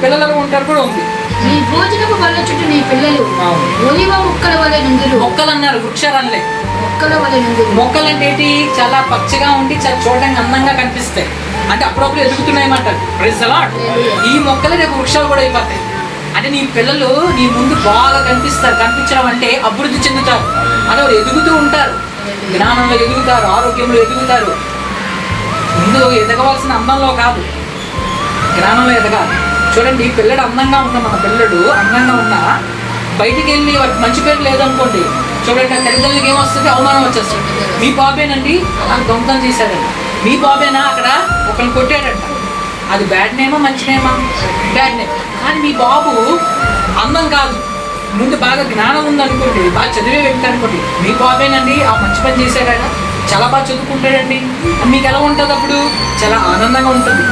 పిల్లలు ఎలా ఉంటారు కూడా ఉంది. నీ భోజనపు బల్ల చుట్టూ నీ పిల్లలు ఒలివ మొక్కల వలె నుందురు. మొక్కలు అన్నారు, వృక్షాలు అనలే. మొక్కల వలె నుందురు. మొక్కలు అంటే ఏంటి? చాలా పచ్చగా ఉండి చాలా చూడడానికి అందంగా కనిపిస్తాయి, అంటే అప్పుడప్పుడు ఎదుగుతున్నాయమంటారు. Praise the lord. ఈ మొక్కలే రేపు వృక్షాలు కూడా అయిపోతాయి. అంటే నీ పిల్లలు నీ ముందు బాగా కనిపిస్తారు. కనిపించడం అంటే అభివృద్ధి చెందుతారు, అంటే వాళ్ళు ఎదుగుతూ ఉంటారు, జ్ఞానంలో ఎదుగుతారు, ఆరోగ్యంలో ఎదుగుతారు. ముందు ఎదగవలసిన అందంలో కాదు, జ్ఞానంలో ఎదగాలి. చూడండి, పిల్లడు అందంగా ఉన్న మన పిల్లడు అందంగా ఉన్నా బయటికి వెళ్ళి వాటికి మంచి పేరు లేదనుకోండి, చూడండి ఆ తల్లిదండ్రులకి ఏమొస్తుంది? అవమానం వచ్చేస్తుంది. మీ బాబేనండి నాకు దొంగతనం చేశాడండి, మీ బాబేనా అక్కడ ఒకరిని కొట్టాడంట, అది బ్యాడ్ నేమా మంచి నేమా? Bad name. కానీ మీ బాబు అందం కాదు, ముందు బాగా జ్ఞానం ఉందనుకోండి, బాగా చదివే వ్యక్తి అనుకోండి, మీ బాబేనండి ఆ మంచి పని చేశాడా, చాలా బాగా చదువుకుంటాడండి, మీకు ఎలా ఉంటుంది? అప్పుడు చాలా ఆనందంగా ఉంటుంది.